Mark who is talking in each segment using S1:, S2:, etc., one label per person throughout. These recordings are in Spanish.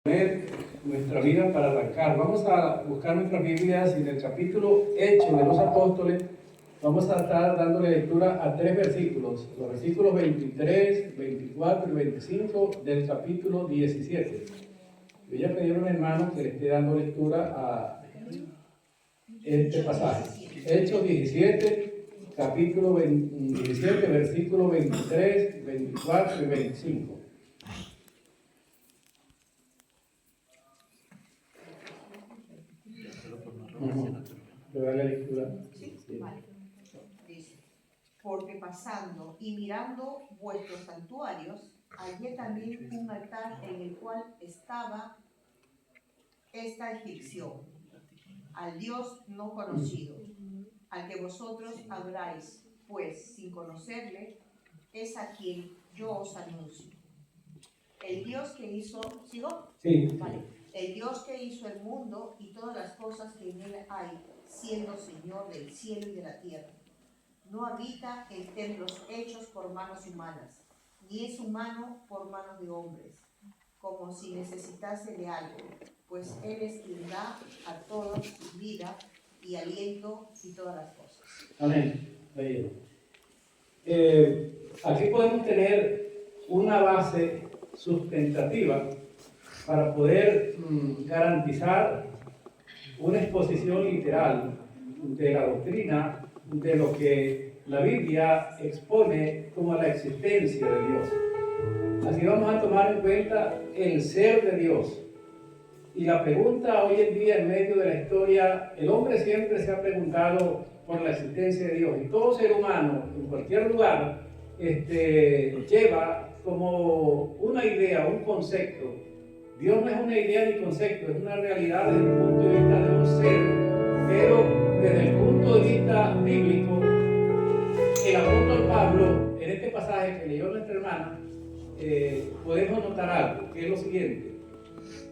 S1: Nuestra vida para arrancar. Vamos a buscar nuestras Biblias y en el capítulo Hechos de los Apóstoles vamos a estar dándole lectura a 3 versículos, los versículos 23, 24 y 25 del capítulo 17. Yo ya pedí a un hermano que le esté dando lectura a este pasaje. Hechos 17, capítulo 17, versículos 23, 24 y 25. La lectura.
S2: Sí, vale. Dice: porque pasando y mirando vuestros santuarios, hallé también un altar en el cual estaba esta inscripción: al Dios no conocido, al que vosotros adoráis, pues sin conocerle es a quien yo os anuncio. El Dios que hizo, ¿sigo?
S1: Sí.
S2: Vale. El Dios que hizo el mundo y todas las cosas que en él hay, siendo Señor del cielo y de la tierra, no habita en templos hechos por manos humanas, ni es humano por manos de hombres, como si necesitase de algo, pues Él es quien da a todos vida y aliento y todas las cosas.
S1: Amén. Aquí podemos tener una base sustentativa para poder garantizar una exposición literal de la doctrina de lo que la Biblia expone como la existencia de Dios. Así vamos a tomar en cuenta el ser de Dios. Y la pregunta hoy en día en medio de la historia, el hombre siempre se ha preguntado por la existencia de Dios. Y todo ser humano, en cualquier lugar, lleva como una idea, un concepto. Dios no es una idea ni concepto, es una realidad desde el punto de vista de un ser, pero desde el punto de vista bíblico, el apóstol Pablo, en este pasaje que leyó nuestra hermana, podemos notar algo, que es lo siguiente.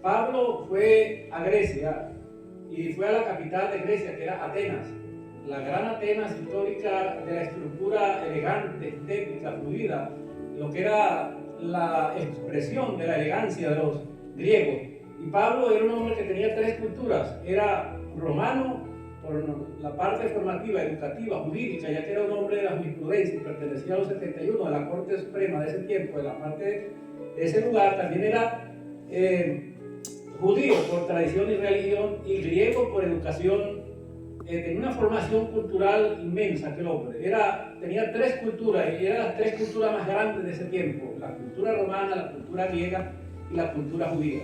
S1: Pablo fue a Grecia y fue a la capital de Grecia, que era Atenas, la gran Atenas histórica de la estructura elegante, estética, fluida, lo que era la expresión de la elegancia de los griegos. Y Pablo era un hombre que tenía 3 culturas, era romano por la parte formativa, educativa, jurídica, ya que era un hombre de la jurisprudencia y pertenecía a los 71 de la Corte Suprema de ese tiempo, de la parte de ese lugar. También era judío por tradición y religión y griego por educación. Tenía una formación cultural inmensa aquel hombre. Tenía 3 culturas y eran las 3 culturas más grandes de ese tiempo: la cultura romana, la cultura griega y la cultura judía.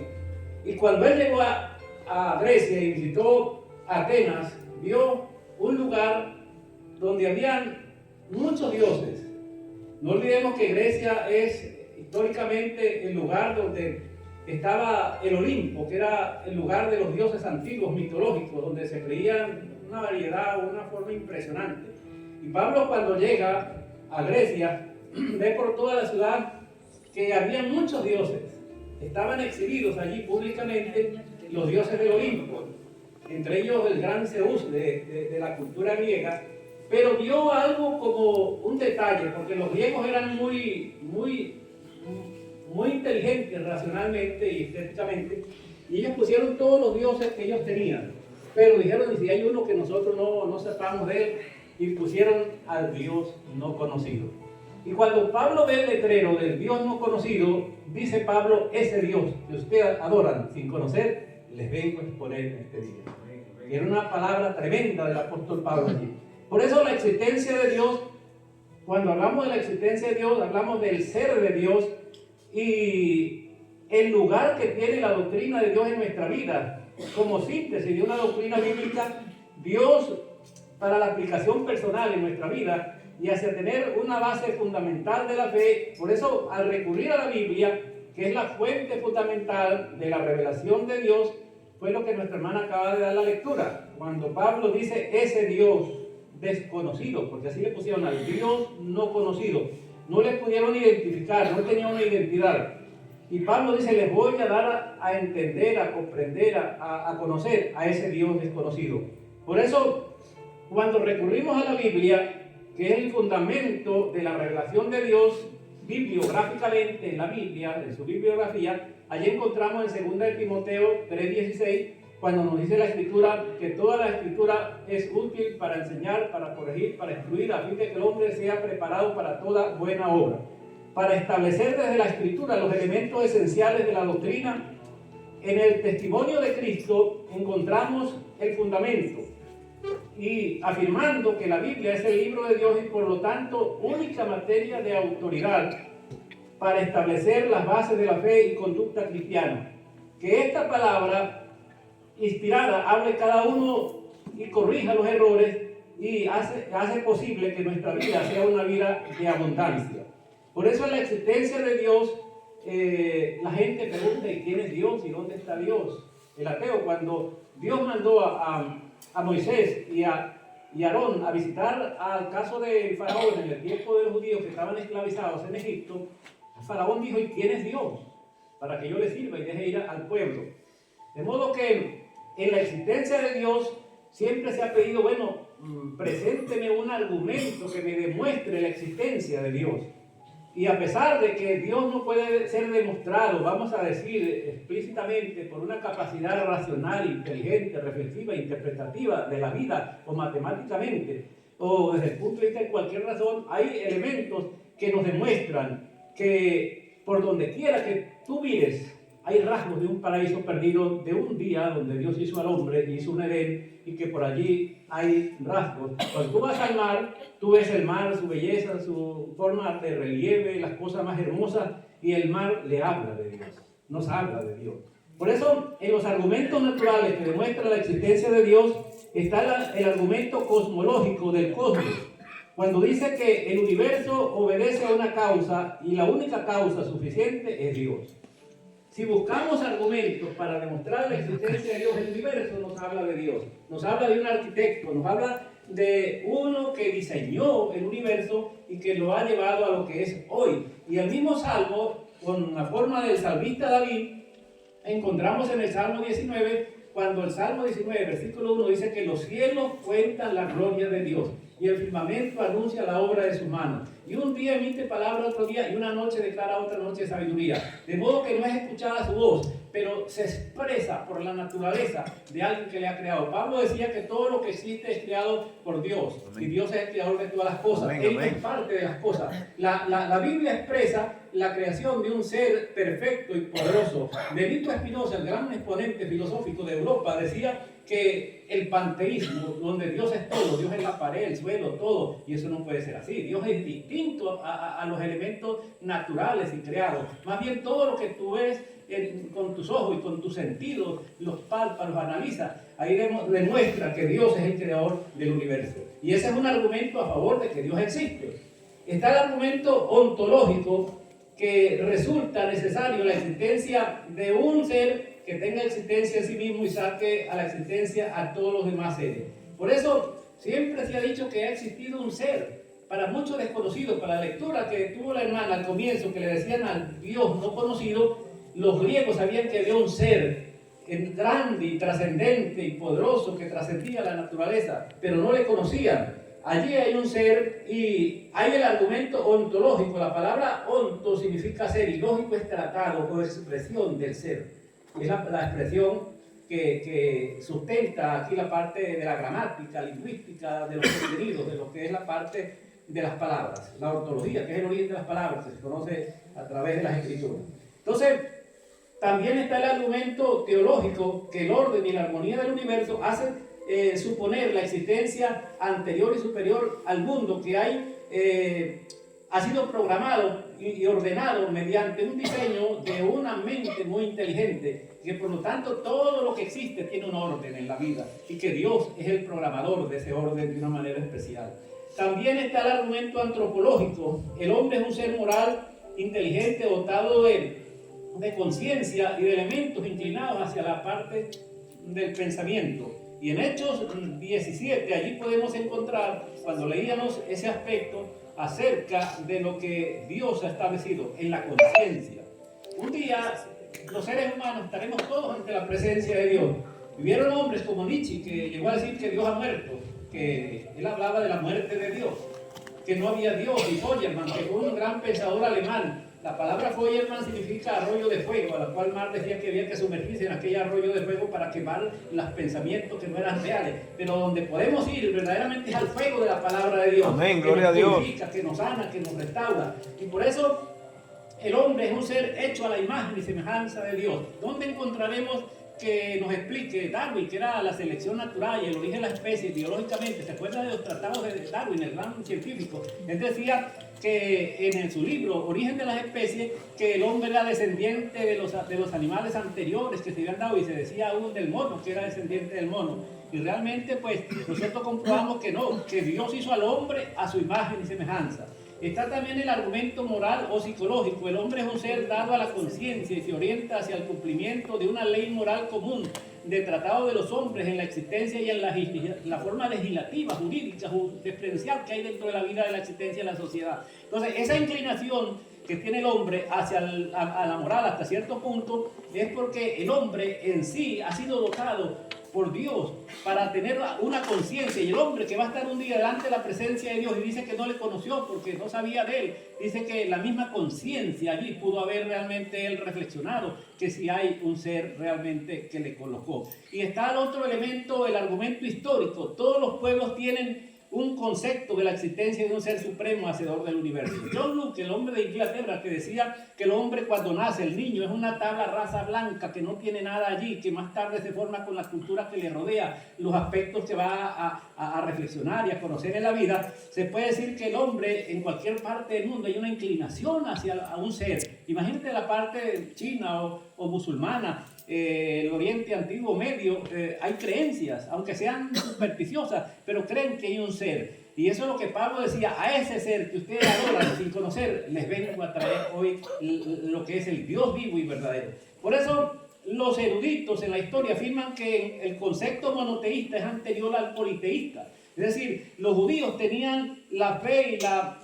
S1: Y cuando él llegó a Grecia y visitó Atenas, vio un lugar donde habían muchos dioses. No olvidemos que Grecia es históricamente el lugar donde estaba el Olimpo, que era el lugar de los dioses antiguos, mitológicos, donde se creían una variedad, una forma impresionante. Y Pablo, cuando llega a Grecia, ve por toda la ciudad que había muchos dioses. Estaban exhibidos allí públicamente los dioses del Olimpo, entre ellos el gran Zeus de la cultura griega. Pero vio algo como un detalle, porque los griegos eran muy inteligentes racionalmente y estéticamente, y ellos pusieron todos los dioses que ellos tenían, pero dijeron: y si hay uno que nosotros no sepamos de él, y pusieron al Dios no conocido. Y cuando Pablo ve el letrero del Dios no conocido, dice Pablo: ese Dios que ustedes adoran sin conocer, les vengo a exponer en este día. Y era una palabra tremenda del apóstol Pablo allí. Por eso la existencia de Dios, cuando hablamos de la existencia de Dios, hablamos del ser de Dios y el lugar que tiene la doctrina de Dios en nuestra vida, como síntesis de una doctrina bíblica. Dios, para la aplicación personal en nuestra vida y hacia tener una base fundamental de la fe. Por eso, al recurrir a la Biblia, que es la fuente fundamental de la revelación de Dios, fue lo que nuestra hermana acaba de dar la lectura. Cuando Pablo dice ese Dios desconocido, porque así le pusieron al Dios no conocido, no le pudieron identificar, no tenía una identidad. Y Pablo dice: les voy a dar a entender, a comprender, a conocer a ese Dios desconocido. Por eso, cuando recurrimos a la Biblia, que es el fundamento de la revelación de Dios, bibliográficamente en la Biblia, en su bibliografía, allí encontramos en 2 de Timoteo 3:16, cuando nos dice la Escritura que toda la Escritura es útil para enseñar, para corregir, para instruir, a fin de que el hombre sea preparado para toda buena obra. Para establecer desde la Escritura los elementos esenciales de la doctrina, en el testimonio de Cristo encontramos el fundamento, y afirmando que la Biblia es el libro de Dios y por lo tanto única materia de autoridad para establecer las bases de la fe y conducta cristiana. Que esta palabra inspirada hable cada uno y corrija los errores y hace posible que nuestra vida sea una vida de abundancia. Por eso en la existencia de Dios, la gente pregunta, ¿y quién es Dios? ¿Y dónde está Dios? El ateo, cuando Dios mandó a Moisés y a Aarón a visitar al caso del faraón en el tiempo de los judíos que estaban esclavizados en Egipto, el faraón dijo, ¿y quién es Dios? Para que yo le sirva y deje ir al pueblo. De modo que en la existencia de Dios siempre se ha pedido, bueno, presénteme un argumento que me demuestre la existencia de Dios. Y a pesar de que Dios no puede ser demostrado, vamos a decir explícitamente, por una capacidad racional, inteligente, reflexiva, interpretativa de la vida, o matemáticamente, o desde el punto de vista de cualquier razón, hay elementos que nos demuestran que por donde quiera que tú mires, hay rasgos de un paraíso perdido, de un día donde Dios hizo al hombre y hizo un Edén, y que por allí hay rasgos. Cuando tú vas al mar, tú ves el mar, su belleza, su forma de relieve, las cosas más hermosas, y el mar le habla de Dios, nos habla de Dios. Por eso, en los argumentos naturales que demuestran la existencia de Dios, está el argumento cosmológico del cosmos. Cuando dice que el universo obedece a una causa, y la única causa suficiente es Dios. Si buscamos argumentos para demostrar la existencia de Dios, el universo nos habla de Dios, nos habla de un arquitecto, nos habla de uno que diseñó el universo y que lo ha llevado a lo que es hoy. Y el mismo Salmo, con la forma del salmista David, encontramos en el Salmo 19, cuando el Salmo 19, versículo 1, dice que los cielos cuentan la gloria de Dios y el firmamento anuncia la obra de sus manos. Y un día emite palabra otro día, y una noche declara otra noche sabiduría. De modo que no es escuchada su voz, pero se expresa por la naturaleza de alguien que le ha creado. Pablo decía que todo lo que existe es creado por Dios. Amén. Y Dios es el creador de todas las cosas. Amén, Él es parte de las cosas. La Biblia expresa la creación de un ser perfecto y poderoso. Benito Espinosa, el gran exponente filosófico de Europa, decía que el panteísmo, donde Dios es todo, Dios es la pared, el suelo, todo, y eso no puede ser así. Dios es distinto a los elementos naturales y creados. Más bien todo lo que tú ves con tus ojos y con tus sentidos, los palpas, los analizas, ahí demuestra que Dios es el creador del universo. Y ese es un argumento a favor de que Dios existe. Está el argumento ontológico, que resulta necesario la existencia de un ser que tenga existencia en sí mismo y saque a la existencia a todos los demás seres. Por eso siempre se ha dicho que ha existido un ser, para muchos desconocidos. Para la lectura que tuvo la hermana al comienzo, que le decían al Dios no conocido, los griegos sabían que había un ser grande y trascendente y poderoso que trascendía la naturaleza, pero no le conocían. Allí hay un ser y hay el argumento ontológico. La palabra onto significa ser y lógico es tratado o expresión del ser. Es la expresión que sustenta aquí la parte de la gramática, lingüística, de los contenidos, de lo que es la parte de las palabras. La ortología, que es el origen de las palabras, que se conoce a través de las escrituras. Entonces, también está el argumento teológico, que el orden y la armonía del universo hacen suponer la existencia anterior y superior al mundo que ha sido programado y ordenado mediante un diseño de una mente muy inteligente, que por lo tanto todo lo que existe tiene un orden en la vida y que Dios es el programador de ese orden de una manera especial. También está el argumento antropológico. El hombre es un ser moral, inteligente, dotado de conciencia y de elementos inclinados hacia la parte del pensamiento. Y en Hechos 17, allí podemos encontrar, cuando leíamos ese aspecto, acerca de lo que Dios ha establecido en la conciencia. Un día, los seres humanos estaremos todos ante la presencia de Dios. Vivieron hombres como Nietzsche, que llegó a decir que Dios ha muerto, que él hablaba de la muerte de Dios, que no había Dios, y Feuermann, que fue un gran pensador alemán, La palabra Feuerman significa arroyo de fuego, a la cual Mar decía que había que sumergirse en aquel arroyo de fuego para quemar los pensamientos que no eran reales. Pero donde podemos ir verdaderamente es al fuego de la palabra de Dios.
S3: Amén, gloria a Dios.
S1: Que nos purifica, que nos sana, que nos restaura. Y por eso el hombre es un ser hecho a la imagen y semejanza de Dios. ¿Dónde encontraremos que nos explique Darwin, que era la selección natural y el origen de las especies biológicamente? ¿Se acuerdan de los tratados de Darwin, el gran científico? Él decía que en su libro Origen de las especies, que el hombre era descendiente de los animales anteriores que se habían dado, y se decía aún del mono, que era descendiente del mono. Y realmente pues nosotros comprobamos que no, que Dios hizo al hombre a su imagen y semejanza. Está también el argumento moral o psicológico. El hombre es un ser dado a la conciencia y se orienta hacia el cumplimiento de una ley moral común, de tratado de los hombres en la existencia y en la forma legislativa, jurídica, jurisprudencial que hay dentro de la vida de la existencia de la sociedad. Entonces, esa inclinación que tiene el hombre hacia a la moral hasta cierto punto es porque el hombre en sí ha sido dotado por Dios para tener una conciencia, y el hombre que va a estar un día delante de la presencia de Dios y dice que no le conoció porque no sabía de él, dice que la misma conciencia allí pudo haber realmente él reflexionado que si hay un ser realmente que le colocó. Y está el otro elemento, el argumento histórico. Todos los pueblos tienen un concepto de la existencia de un ser supremo hacedor del universo. John Locke, el hombre de Inglaterra, que decía que el hombre cuando nace, el niño, es una tabla rasa blanca que no tiene nada allí, que más tarde se forma con la cultura que le rodea, los aspectos que va a reflexionar y a conocer en la vida. Se puede decir que el hombre en cualquier parte del mundo hay una inclinación hacia a un ser. Imagínate la parte china o musulmana, el Oriente Antiguo Medio, hay creencias, aunque sean supersticiosas, pero creen que hay un ser. Y eso es lo que Pablo decía: a ese ser que ustedes adoran sin conocer, les vengo a traer hoy lo que es el Dios vivo y verdadero. Por eso los eruditos en la historia afirman que el concepto monoteísta es anterior al politeísta. Es decir, los judíos tenían la fe y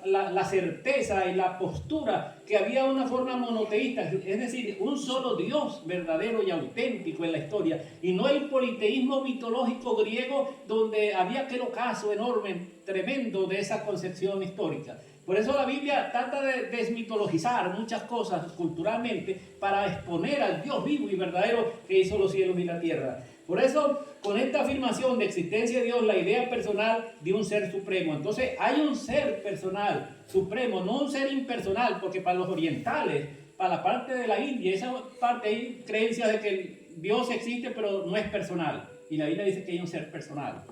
S1: la certeza y la postura que había una forma monoteísta, es decir, un solo Dios verdadero y auténtico en la historia, y no el politeísmo mitológico griego donde había aquel ocaso enorme, tremendo de esa concepción histórica. Por eso la Biblia trata de desmitologizar muchas cosas culturalmente para exponer al Dios vivo y verdadero que hizo los cielos y la tierra. Por eso, con esta afirmación de existencia de Dios, la idea personal de un ser supremo. Entonces, hay un ser personal, supremo, no un ser impersonal, porque para los orientales, para la parte de la India, esa parte hay creencias de que Dios existe, pero no es personal. Y la Biblia dice que hay un ser personal.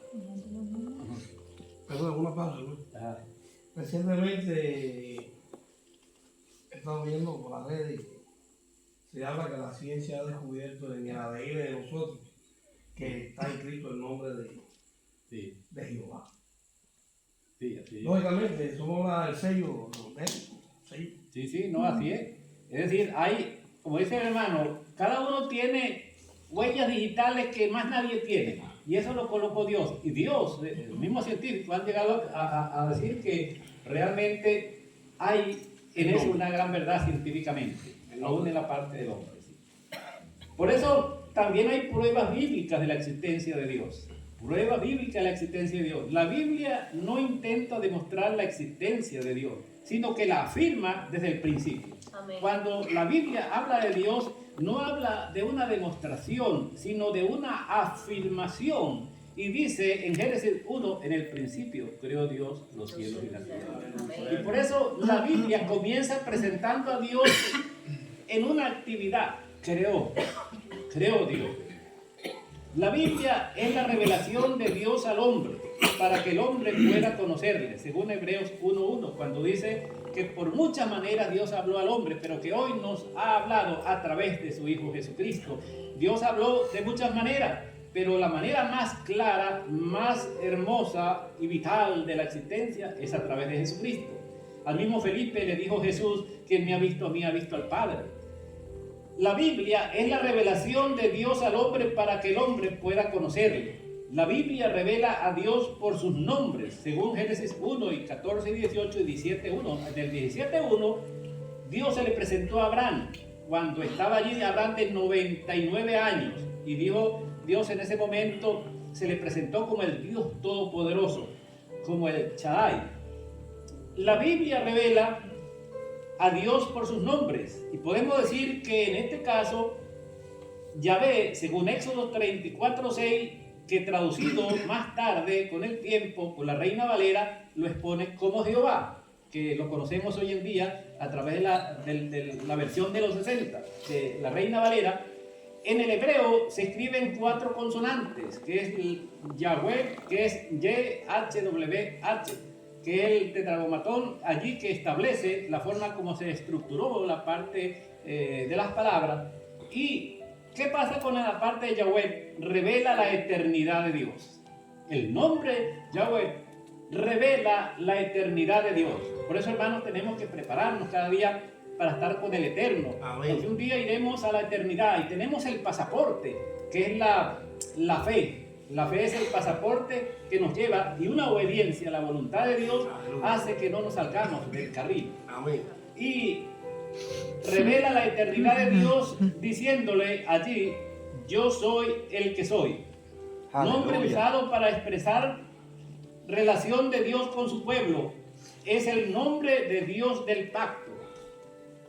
S4: Perdón, una pausa, ¿no?
S1: Ajá.
S4: Recientemente he estado viendo por las redes y se habla que la ciencia ha descubierto en el ADN de nosotros que está escrito el nombre de Jehová.
S1: Sí, así es.
S4: Lógicamente, somos el sello de él.
S1: Sí, no, así es. Es decir, hay, como dice el hermano, cada uno tiene huellas digitales que más nadie tiene. Y eso lo colocó Dios. Y Dios, el mismo científico, han llegado a decir que realmente hay en eso una gran verdad científicamente, aún en la parte del hombre. ¿Sí? Por eso también hay pruebas bíblicas de la existencia de Dios. Prueba bíblica de la existencia de Dios. La Biblia no intenta demostrar la existencia de Dios, sino que la afirma desde el principio.
S5: Amén.
S1: Cuando la Biblia habla de Dios, no habla de una demostración, sino de una afirmación. Y dice en Génesis 1, en el principio creó Dios los cielos y la tierra. Y por eso la Biblia comienza presentando a Dios en una actividad. Creó Dios. La Biblia es la revelación de Dios al hombre, para que el hombre pueda conocerle, según Hebreos 1:1, cuando dice que por muchas maneras Dios habló al hombre, pero que hoy nos ha hablado a través de su Hijo Jesucristo. Dios habló de muchas maneras, pero la manera más clara, más hermosa y vital de la existencia es a través de Jesucristo. Al mismo Felipe le dijo Jesús: quien me ha visto a mí ha visto al Padre. La Biblia es la revelación de Dios al hombre para que el hombre pueda conocerle. La Biblia revela a Dios por sus nombres, según Génesis 1 y 14 y 18 y 17:1. En el 17:1, Dios se le presentó a Abraham cuando estaba allí Abraham de 99 años. Y dijo Dios en ese momento, se le presentó como el Dios Todopoderoso, como el Shaddai. La Biblia revela a Dios por sus nombres. Y podemos decir que en este caso, Yahvé, según Éxodo 34:6, que traducido más tarde, con el tiempo, por la Reina Valera, lo expone como Jehová, que lo conocemos hoy en día a través de la versión de los 60, de la Reina Valera. En el hebreo se escriben 4 consonantes, que es el Yahweh, que es YHWH, que es el tetragrámatón allí que establece la forma como se estructuró la parte de las palabras. ¿Y qué pasa con la parte de Yahweh? Revela la eternidad de Dios. El nombre Yahweh revela la eternidad de Dios. Por eso, hermanos, tenemos que prepararnos cada día para estar con el Eterno.
S4: Amén.
S1: Porque un día iremos a la eternidad y tenemos el pasaporte, que es la fe. La fe es el pasaporte que nos lleva, y una obediencia a la voluntad de Dios hace que no nos salgamos del carril.
S4: Amén.
S1: Y revela la eternidad de Dios diciéndole allí: yo soy el que soy. Nombre usado para expresar relación de Dios con su pueblo. Es el nombre de Dios del pacto.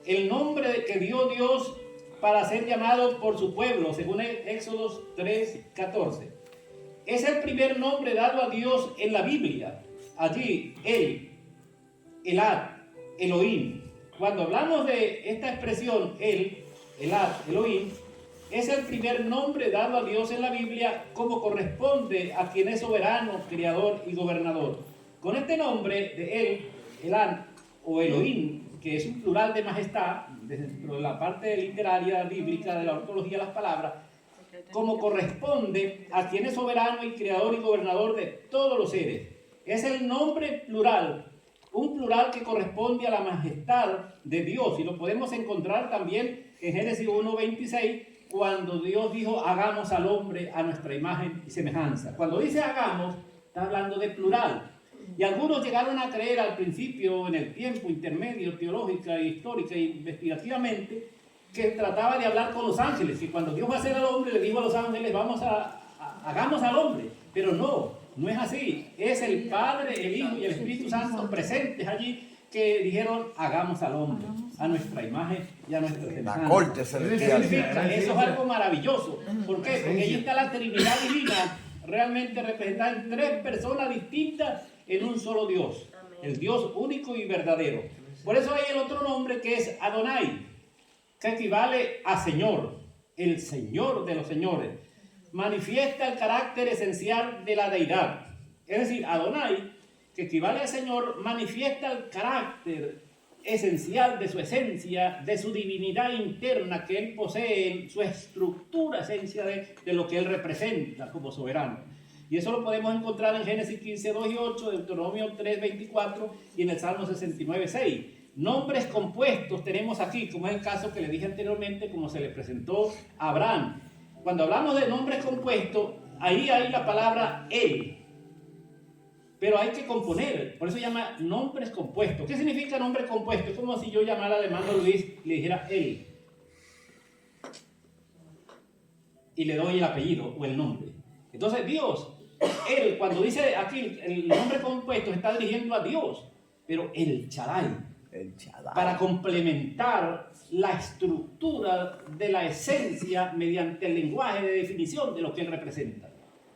S1: El nombre que dio Dios para ser llamado por su pueblo, según Éxodo 3:14. Es el primer nombre dado a Dios en la Biblia. Allí, Él, Elad, Elohim. Cuando hablamos de esta expresión, Él, Elad, Elohim, es el primer nombre dado a Dios en la Biblia como corresponde a quien es soberano, creador y gobernador. Con este nombre de Él, Elad o Elohim, que es un plural de majestad, dentro de la parte literaria bíblica de la ortología de las palabras, como corresponde a quien es soberano y creador y gobernador de todos los seres. Es el nombre plural, un plural que corresponde a la majestad de Dios, y lo podemos encontrar también en Génesis 1:26, cuando Dios dijo: hagamos al hombre a nuestra imagen y semejanza. Cuando dice hagamos, está hablando de plural. Y algunos llegaron a creer al principio, en el tiempo intermedio, teológica, histórica e investigativamente, que trataba de hablar con los ángeles, y cuando Dios va a hacer al hombre, le dijo a los ángeles: hagamos al hombre. Pero no es así. Es el Padre, el Hijo y el Espíritu Santo presentes allí, que dijeron: hagamos al hombre a nuestra imagen y a nuestra semejanza.
S3: La corte celestial.
S1: Eso es algo maravilloso. ¿Por qué? Porque ahí está la Trinidad divina, realmente representada en 3 personas distintas en un solo Dios, el Dios único y verdadero. Por eso hay el otro nombre, que es Adonai, que equivale a Señor, el Señor de los señores. Manifiesta el carácter esencial de la deidad. Es decir, Adonai, que equivale a Señor, manifiesta el carácter esencial de su esencia, de su divinidad interna que Él posee, su estructura esencia de lo que Él representa como soberano. Y eso lo podemos encontrar en Génesis 15:2 y 8, Deuteronomio 3:24 y en el Salmo 69:6. Nombres compuestos tenemos aquí, como es el caso que le dije anteriormente, como se le presentó a Abraham. Cuando hablamos de nombres compuestos, ahí hay la palabra Él. Pero hay que componer, por eso se llama nombres compuestos. ¿Qué significa nombre compuesto? Es como si yo llamara al hermano Luis y le dijera Él. Y le doy el apellido o el nombre. Entonces Dios, Él, cuando dice aquí el nombre compuesto, se está dirigiendo a Dios, pero el Shaddai, para complementar la estructura de la esencia mediante el lenguaje de definición de lo que Él representa.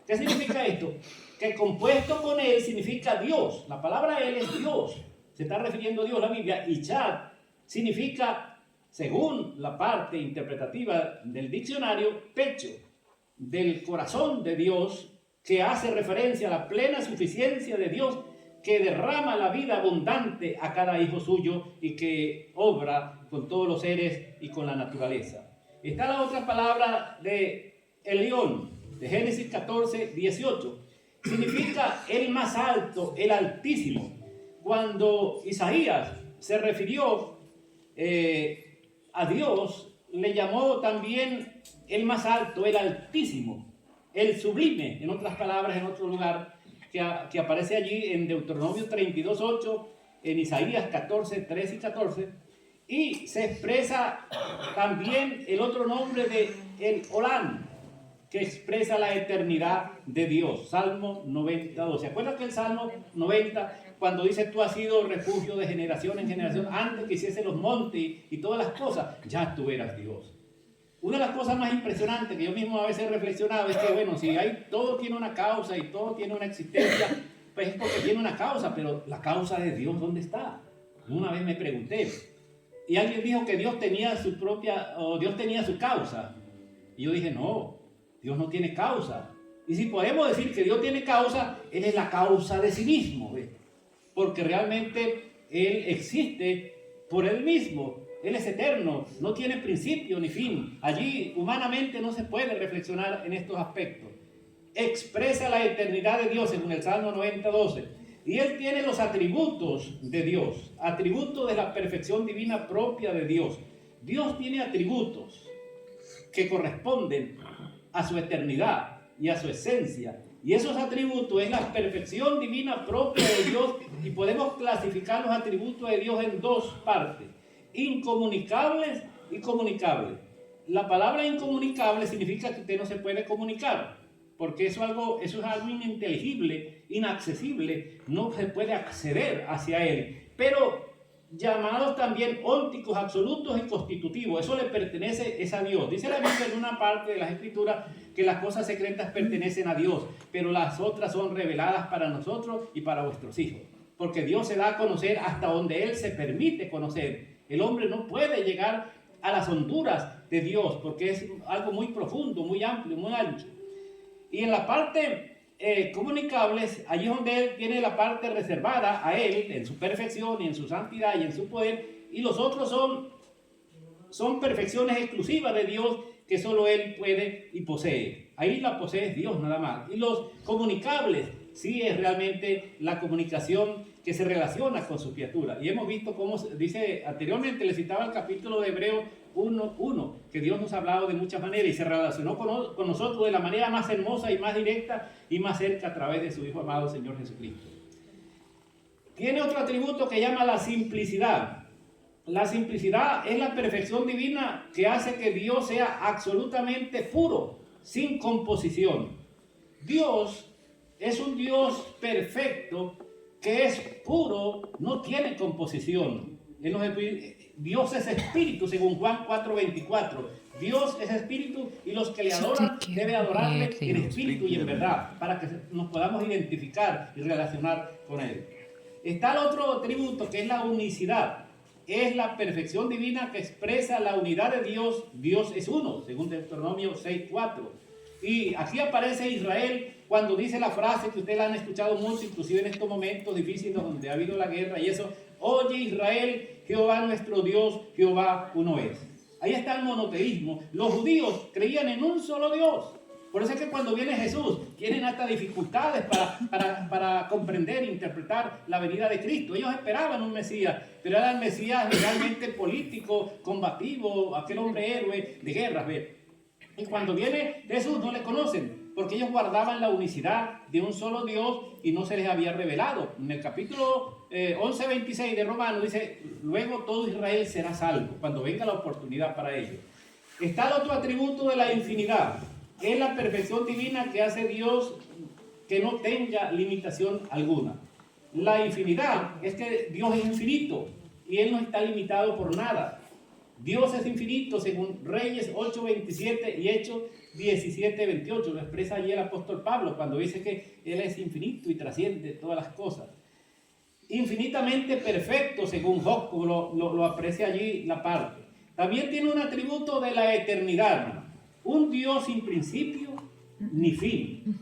S1: ¿Qué significa esto? Que compuesto con Él significa Dios. La palabra Él es Dios. Se está refiriendo a Dios la Biblia. Y Chad significa, según la parte interpretativa del diccionario, pecho del corazón de Dios, que hace referencia a la plena suficiencia de Dios, que derrama la vida abundante a cada hijo suyo y que obra con todos los seres y con la naturaleza. Está la otra palabra de Elión, de Génesis 14:18. Significa el más alto, el altísimo. Cuando Isaías se refirió a Dios, le llamó también el más alto, el altísimo, el sublime, en otras palabras, en otro lugar, que aparece allí en Deuteronomio 32:8, en Isaías 14:3 y 14, y se expresa también el otro nombre de el Olán, que expresa la eternidad de Dios. Salmo 92. ¿Se acuerdan que el Salmo 90, cuando dice tú has sido refugio de generación en generación, antes que hiciese los montes y todas las cosas, ya tú eras Dios? Una de las cosas más impresionantes que yo mismo a veces he reflexionado es que, bueno, si todo tiene una causa y todo tiene una existencia, pues es porque tiene una causa, pero la causa de Dios, ¿dónde está? Una vez me pregunté, y alguien dijo que Dios tenía Dios tenía su causa. Y yo dije, no, Dios no tiene causa. Y si podemos decir que Dios tiene causa, Él es la causa de sí mismo, ¿ves? Porque realmente Él existe por Él mismo. Él es eterno, no tiene principio ni fin. Allí humanamente no se puede reflexionar en estos aspectos. Expresa la eternidad de Dios según el Salmo 90:12. Y Él tiene los atributos de Dios, atributos de la perfección divina propia de Dios. Dios tiene atributos que corresponden a su eternidad y a su esencia. Y esos atributos es la perfección divina propia de Dios, y podemos clasificar los atributos de Dios en dos partes: incomunicables y comunicables. La palabra incomunicable significa que usted no se puede comunicar, porque eso es algo ininteligible, inaccesible, no se puede acceder hacia él. Pero llamados también ónticos, absolutos y constitutivos, eso le pertenece a Dios. Dice la Biblia en una parte de las Escrituras que las cosas secretas pertenecen a Dios, pero las otras son reveladas para nosotros y para vuestros hijos, porque Dios se da a conocer hasta donde Él se permite conocer. El hombre no puede llegar a las honduras de Dios, porque es algo muy profundo, muy amplio, muy ancho. Y en la parte comunicables, allí es donde Él tiene la parte reservada a Él, en su perfección y en su santidad y en su poder, y los otros son perfecciones exclusivas de Dios que solo Él puede y posee. Ahí la posee Dios nada más. Y los comunicables, sí es realmente la comunicación que se relaciona con su criatura. Y hemos visto cómo dice anteriormente, le citaba el capítulo de Hebreos 1:1, que Dios nos ha hablado de muchas maneras y se relacionó con nosotros de la manera más hermosa y más directa y más cerca a través de su Hijo amado Señor Jesucristo. Tiene otro atributo que llama la simplicidad. La simplicidad es la perfección divina que hace que Dios sea absolutamente puro, sin composición. Dios es un Dios perfecto que es puro, no tiene composición. Dios es espíritu, según Juan 4:24. Dios es espíritu y los que le adoran deben adorarle en espíritu y en verdad, para que nos podamos identificar y relacionar con Él. Está el otro atributo que es la unicidad. Es la perfección divina que expresa la unidad de Dios. Dios es uno, según Deuteronomio 6:4. Y aquí aparece Israel cuando dice la frase que ustedes la han escuchado mucho, inclusive en estos momentos difíciles donde ha habido la guerra y eso: oye Israel, Jehová nuestro Dios, Jehová uno es. Ahí está el monoteísmo. Los judíos creían en un solo Dios. Por eso es que cuando viene Jesús tienen hasta dificultades para comprender e interpretar la venida de Cristo. Ellos esperaban un Mesías, pero era el Mesías realmente político, combativo, aquel hombre héroe de guerras. Y cuando viene Jesús no le conocen, porque ellos guardaban la unicidad de un solo Dios y no se les había revelado. En el capítulo 11:26 de Romanos dice: luego todo Israel será salvo, cuando venga la oportunidad para ello. Está el otro atributo de la infinidad. Es la perfección divina que hace Dios que no tenga limitación alguna. La infinidad es que Dios es infinito y Él no está limitado por nada. Dios es infinito, según Reyes 8:27 y Hechos 17:28. Lo expresa allí el apóstol Pablo cuando dice que Él es infinito y trasciende todas las cosas. Infinitamente perfecto, según Job, lo aprecia allí la parte. También tiene un atributo de la eternidad, hermano. Un Dios sin principio ni fin,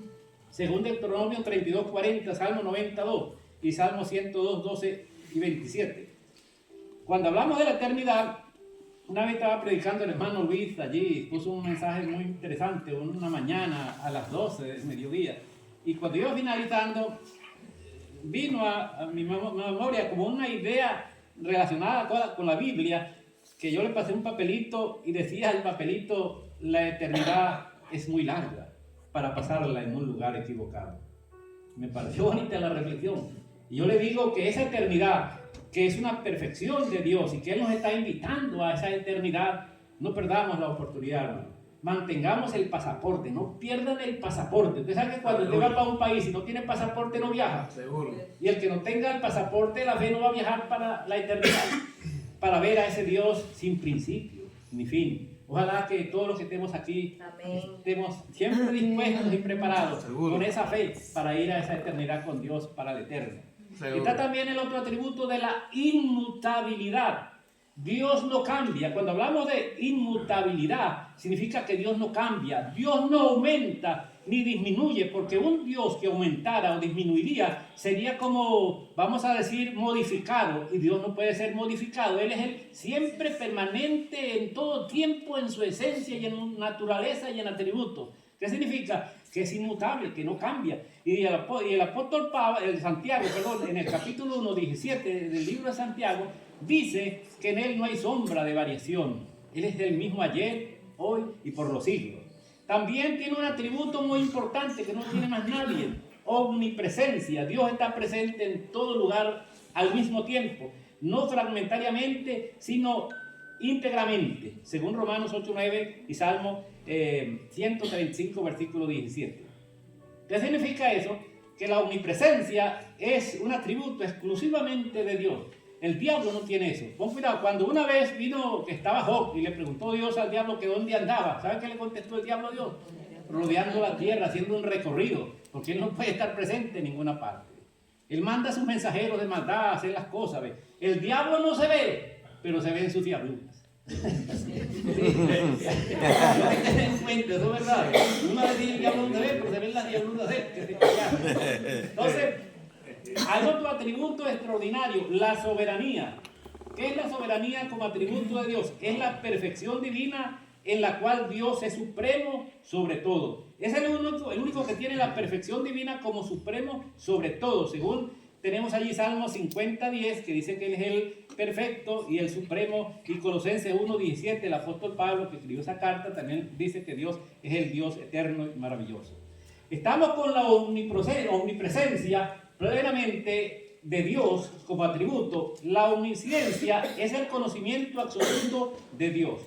S1: según Deuteronomio 32:40, Salmo 92 y Salmo 102:12 y 27. Cuando hablamos de la eternidad, una vez estaba predicando el hermano Luis allí, puso un mensaje muy interesante una mañana a las 12 del mediodía, y cuando iba finalizando vino a mi memoria como una idea relacionada con la Biblia, que yo le pasé un papelito y decía el papelito: la eternidad es muy larga para pasarla en un lugar equivocado. Me pareció bonita la reflexión. Y yo le digo que esa eternidad, que es una perfección de Dios y que Él nos está invitando a esa eternidad, no perdamos la oportunidad, hermano. mantengamos el pasaporte, no pierdan el pasaporte. Usted sabe que cuando usted va para un país y no tiene pasaporte no viaja.
S4: Seguro.
S1: Y el que no tenga el pasaporte de la fe no va a viajar para la eternidad, para ver a ese Dios sin principio ni fin. Ojalá que todos los que estemos aquí estemos siempre dispuestos y preparados con esa fe para ir a esa eternidad con Dios para la eterna. Está también el otro atributo de la inmutabilidad. Dios no cambia. Cuando hablamos de inmutabilidad, significa que Dios no cambia. Dios no aumenta ni disminuye, porque un Dios que aumentara o disminuiría sería como, vamos a decir, modificado. Y Dios no puede ser modificado. Él es el siempre permanente en todo tiempo, en su esencia y en su naturaleza y en atributos. ¿Qué significa? Que es inmutable, que no cambia. Y el apóstol Santiago, en el capítulo 1:17 del libro de Santiago, dice que en él no hay sombra de variación. Él es el mismo ayer, hoy y por los siglos. También tiene un atributo muy importante que no tiene más nadie: omnipresencia. Dios está presente en todo lugar al mismo tiempo, no fragmentariamente, sino íntegramente, según Romanos 8:9 y Salmo 135, versículo 17. ¿Qué significa eso? Que la omnipresencia es un atributo exclusivamente de Dios. El diablo no tiene eso. Pon cuidado, cuando una vez vino que estaba Job y le preguntó Dios al diablo que dónde andaba, ¿sabe qué le contestó el diablo a Dios? Rodeando la tierra, haciendo un recorrido, porque él no puede estar presente en ninguna parte. Él manda a sus mensajeros de maldad a hacer las cosas. ¿Ve? El diablo no se ve, pero se ven sus diabluras. Ten en cuenta, eso es verdad. Una vez dice el diablo no se ve, pero se ven las diabluras de él. Entonces, hay otro atributo extraordinario: la soberanía. ¿Qué es la soberanía como atributo de Dios? Es la perfección divina en la cual Dios es supremo sobre todo. Es el único que tiene la perfección divina como supremo sobre todo, según tenemos allí Salmo 50:10, que dice que Él es el perfecto y el supremo, y Colosenses 1:17, el apóstol Pablo, que escribió esa carta, también dice que Dios es el Dios eterno y maravilloso. Estamos con la omnipresencia plenamente de Dios como atributo. La omnisciencia es el conocimiento absoluto de Dios.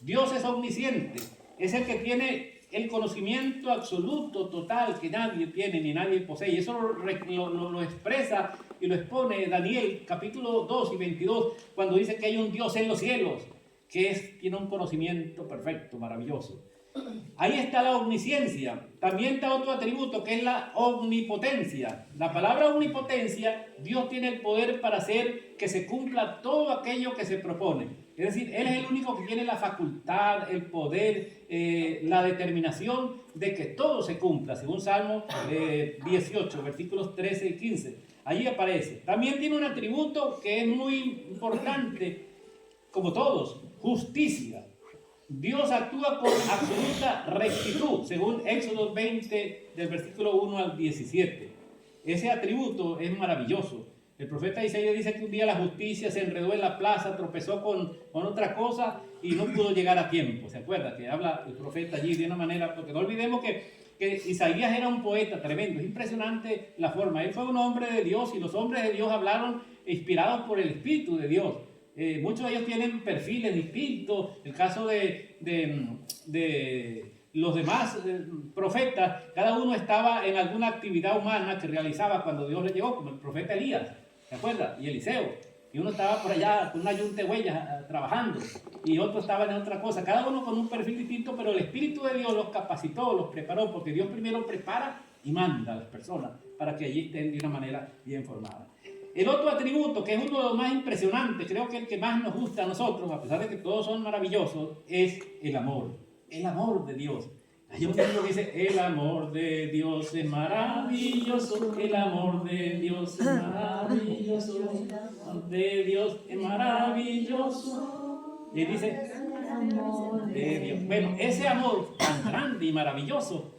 S1: Dios es omnisciente, es el que tiene el conocimiento absoluto, total, que nadie tiene ni nadie posee. Y eso lo expresa y lo expone Daniel capítulo 2 y 22, cuando dice que hay un Dios en los cielos, que tiene un conocimiento perfecto, maravilloso. Ahí está la omnisciencia. También está otro atributo que es la omnipotencia. La palabra omnipotencia, Dios tiene el poder para hacer que se cumpla todo aquello que se propone. Es decir, Él es el único que tiene la facultad, el poder, la determinación de que todo se cumpla, según Salmo 18, versículos 13 y 15. Allí aparece. También tiene un atributo que es muy importante, como todos: justicia. Dios actúa con absoluta rectitud, según Éxodo 20, del versículo 1 al 17. Ese atributo es maravilloso. El profeta Isaías dice que un día la justicia se enredó en la plaza, tropezó con otra cosa y no pudo llegar a tiempo. ¿Se acuerda? Que habla el profeta allí de una manera, porque no olvidemos que Isaías era un poeta tremendo. Es impresionante la forma. Él fue un hombre de Dios y los hombres de Dios hablaron inspirados por el Espíritu de Dios. Muchos de ellos tienen perfiles distintos. El caso de los demás profetas, cada uno estaba en alguna actividad humana que realizaba cuando Dios le llegó, como el profeta Elías, ¿se acuerda? Y Eliseo. Y uno estaba por allá con una yunta de huellas trabajando, y otro estaba en otra cosa, cada uno con un perfil distinto, pero el Espíritu de Dios los capacitó, los preparó, porque Dios primero prepara y manda a las personas para que allí estén de una manera bien formada. El otro atributo, que es uno de los más impresionantes, creo que el que más nos gusta a nosotros, a pesar de que todos son maravillosos, es el amor. El amor de Dios. Hay un libro que dice: el amor de Dios es maravilloso, el amor de Dios es maravilloso, el amor de Dios es maravilloso. Y dice: de Dios. Bueno, ese amor tan grande y maravilloso,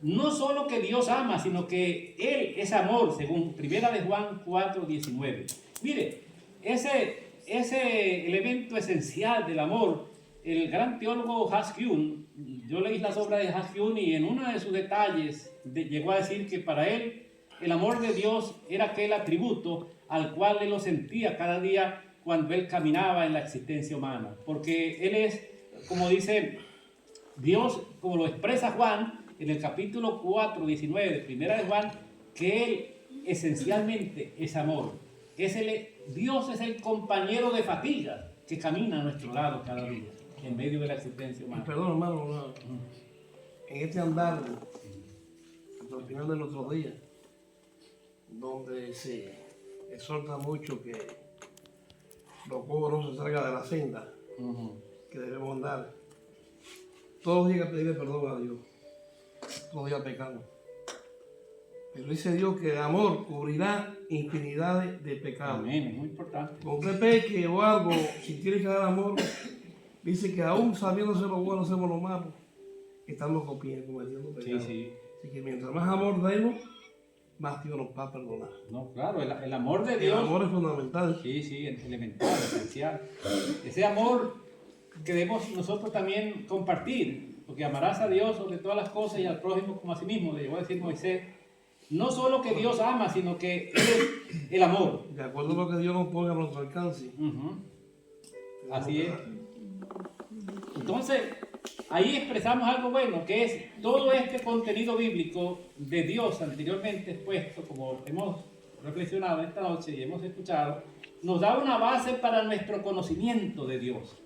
S1: no solo que Dios ama, sino que Él es amor, según 1 de Juan 4:19. Mire, ese elemento esencial del amor, el gran teólogo Haskell, yo leí las obras de Haskell y en uno de sus detalles llegó a decir que para él el amor de Dios era aquel atributo al cual él lo sentía cada día cuando él caminaba en la existencia humana. Porque él es, como dice, Dios, como lo expresa Juan en el capítulo 4, 19 de Primera de Juan, que Él esencialmente es amor. Dios es el compañero de fatiga que camina a nuestro lado cada día, en medio de la existencia
S4: Y
S1: humana.
S4: perdón, hermano, en este andar, hasta el final de nuestros días, donde se exhorta mucho que los pobres no se salgan de la senda que debemos andar, todos los días que pedirle perdón a Dios, todos los días pecamos. Pero dice Dios que el amor cubrirá infinidad de pecados.
S1: Amén, es muy importante.
S4: Cuando usted peque o algo, si tiene que dar amor, dice que aún sabiendo ser lo bueno, hacemos lo malo, estamos cometiendo pecados.
S1: Sí.
S4: Así que mientras más amor demos, más Dios nos va a perdonar.
S1: No, claro, el amor de
S4: El
S1: Dios.
S4: amor es fundamental.
S1: Sí, es elemental, esencial. Ese amor que debemos nosotros también compartir, porque amarás a Dios sobre todas las cosas y al prójimo como a sí mismo, le llegó a decir Moisés. No solo que Dios ama, sino que Él es el amor.
S4: De acuerdo a lo que Dios nos ponga a nuestro alcance.
S1: Así es. Entonces, ahí expresamos algo bueno, que es todo este contenido bíblico de Dios anteriormente expuesto, como hemos reflexionado esta noche y hemos escuchado, nos da una base para nuestro conocimiento de Dios.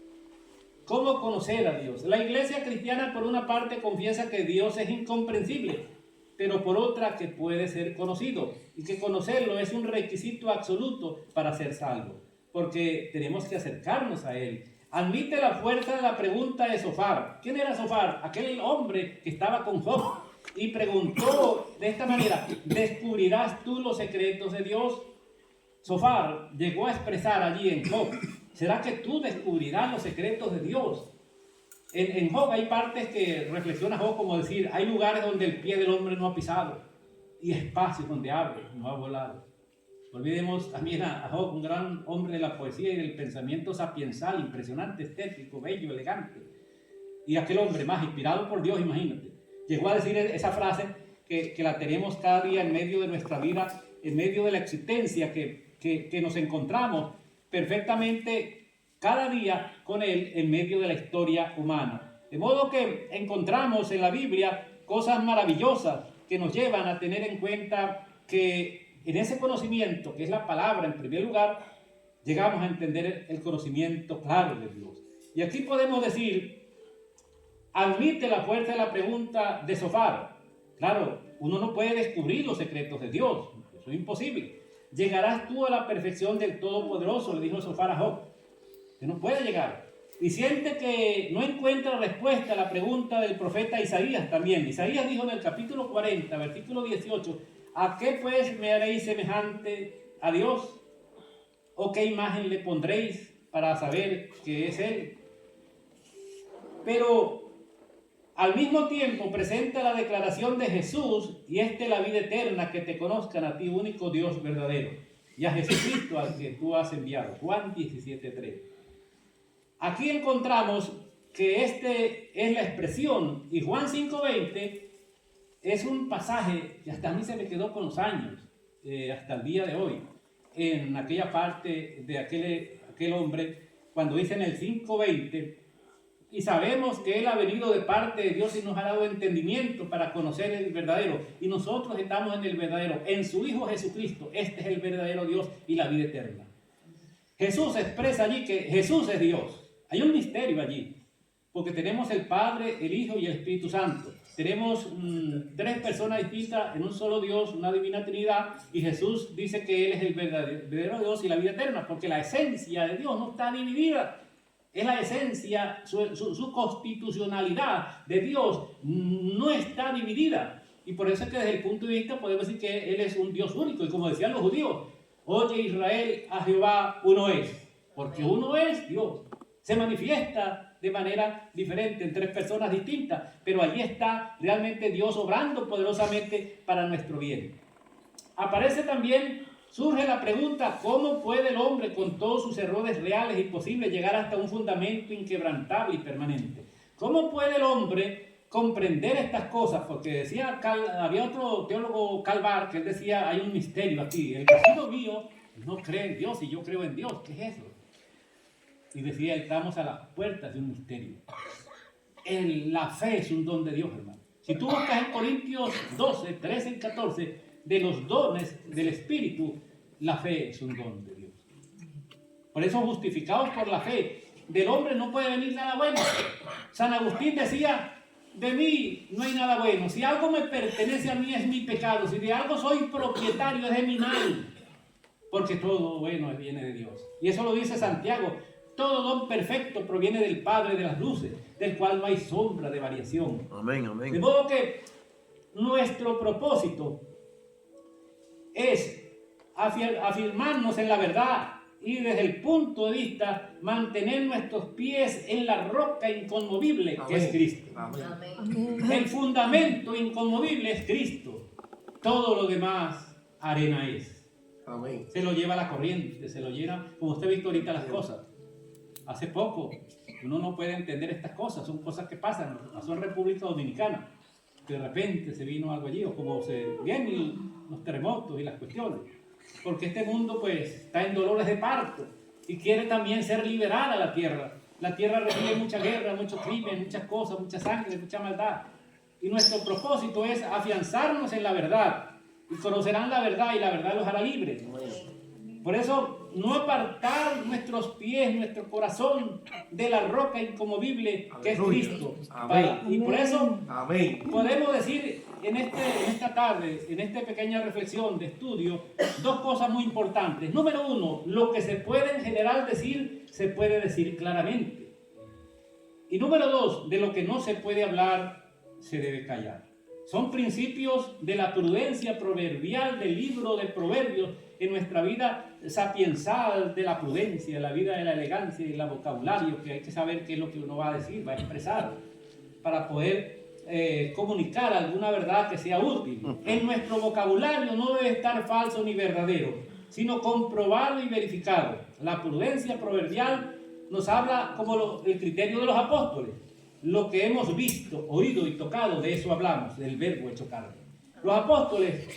S1: ¿Cómo conocer a Dios? La iglesia cristiana, por una parte, confiesa que Dios es incomprensible, pero por otra que puede ser conocido, y que conocerlo es un requisito absoluto para ser salvo, porque tenemos que acercarnos a Él. Admite la fuerza de la pregunta de Sofar. ¿Quién era Sofar? Aquel hombre que estaba con Job y preguntó de esta manera: ¿descubrirás tú los secretos de Dios? Sofar llegó a expresar allí en Job: ¿será que tú descubrirás los secretos de Dios? En Job hay partes que reflexiona Job como decir: hay lugares donde el pie del hombre no ha pisado y espacios donde ave no ha volado. No olvidemos también a Job, un gran hombre de la poesía y del pensamiento sapiensal, impresionante, estético, bello, elegante. Y aquel hombre más inspirado por Dios, imagínate, llegó a decir esa frase que la tenemos cada día en medio de nuestra vida, en medio de la existencia que nos encontramos perfectamente cada día con Él en medio de la historia humana. De modo que encontramos en la Biblia cosas maravillosas que nos llevan a tener en cuenta que en ese conocimiento, que es la palabra en primer lugar, llegamos a entender el conocimiento claro de Dios. Y aquí podemos decir, admite la fuerza de la pregunta de Sofar. Claro, uno no puede descubrir los secretos de Dios, eso es imposible. ¿Llegarás tú a la perfección del Todopoderoso?, le dijo Sofar a Job. Que no puede llegar. Y siente que no encuentra respuesta a la pregunta del profeta Isaías también. Isaías dijo en el capítulo 40, versículo 18: ¿a qué pues me haréis semejante a Dios? ¿O qué imagen le pondréis para saber que es Él? Pero al mismo tiempo presenta la declaración de Jesús: y esta es la vida eterna, que te conozcan a ti, único Dios verdadero, y a Jesucristo al que tú has enviado. Juan 17:3. Aquí encontramos que este es la expresión, y Juan 5:20 es un pasaje que hasta a mí se me quedó con los años, hasta el día de hoy, en aquella parte de aquel hombre, cuando dice en el 5:20: y sabemos que Él ha venido de parte de Dios y nos ha dado entendimiento para conocer el verdadero, y nosotros estamos en el verdadero, en su Hijo Jesucristo. Este es el verdadero Dios y la vida eterna. Jesús expresa allí que Jesús es Dios. Hay un misterio allí, porque tenemos el Padre, el Hijo y el Espíritu Santo. Tenemos tres personas distintas en un solo Dios, una divina Trinidad, y Jesús dice que Él es el verdadero Dios y la vida eterna, porque la esencia de Dios no está dividida. Es la esencia, su constitucionalidad de Dios no está dividida. Y por eso es que desde el punto de vista podemos decir que Él es un Dios único. Y como decían los judíos: oye Israel, a Jehová uno es, porque uno es Dios. Se manifiesta de manera diferente en tres personas distintas, pero allí está realmente Dios obrando poderosamente para nuestro bien. Aparece también, surge la pregunta: ¿cómo puede el hombre, con todos sus errores reales y posibles, llegar hasta un fundamento inquebrantable y permanente? ¿Cómo puede el hombre comprender estas cosas? Porque decía, había otro teólogo, Calvar, que él decía: hay un misterio aquí. El vecino mío no cree en Dios y yo creo en Dios. ¿Qué es eso? Y decía: estamos a las puertas de un misterio. La fe es un don de Dios, hermano. Si tú buscas en Corintios 12, 13 y 14, de los dones del Espíritu, la fe es un don de Dios. Por eso, justificados por la fe, del hombre no puede venir nada bueno. San Agustín decía, de mí no hay nada bueno. Si algo me pertenece a mí es mi pecado. Si de algo soy propietario es de mi mal. Porque todo bueno viene de Dios. Y eso lo dice Santiago. Todo don perfecto proviene del Padre de las luces, del cual no hay sombra de variación.
S3: Amén, amén.
S1: De modo que nuestro propósito es afirmarnos en la verdad y desde el punto de vista mantener nuestros pies en la roca inconmovible que es Cristo.
S4: Amén.
S1: El fundamento inconmovible es Cristo. Todo lo demás arena es.
S4: Amén.
S1: Se lo lleva la corriente, se lo llena, como usted ha visto ahorita las cosas. Hace poco, uno no puede entender estas cosas, son cosas que pasan. Pasó en República Dominicana, que de repente se vino algo allí, o como se vienen los terremotos y las cuestiones. Porque este mundo pues está en dolores de parto y quiere también ser liberada la tierra. La tierra recibe mucha guerra, mucho crimen, muchas cosas, mucha sangre, mucha maldad. Y nuestro propósito es afianzarnos en la verdad. Y conocerán la verdad y la verdad los hará libres. Por eso, no apartar nuestros pies, nuestro corazón de la roca inconmovible que es Cristo.
S4: Amén.
S1: Y por eso
S4: Amén.
S1: podemos decir en esta tarde, en esta pequeña reflexión de estudio, dos cosas muy importantes. Número uno, lo que se puede en general decir, se puede decir claramente. Y número dos, de lo que no se puede hablar, se debe callar. Son principios de la prudencia proverbial del libro de Proverbios en nuestra vida sapiensal de la prudencia, la vida de la elegancia y el vocabulario, que hay que saber qué es lo que uno va a decir, va a expresar, para poder comunicar alguna verdad que sea útil. En nuestro vocabulario no debe estar falso ni verdadero, sino comprobado y verificado. La prudencia proverbial nos habla como el criterio de los apóstoles. Lo que hemos visto, oído y tocado, de eso hablamos, del verbo hecho carne. Los apóstoles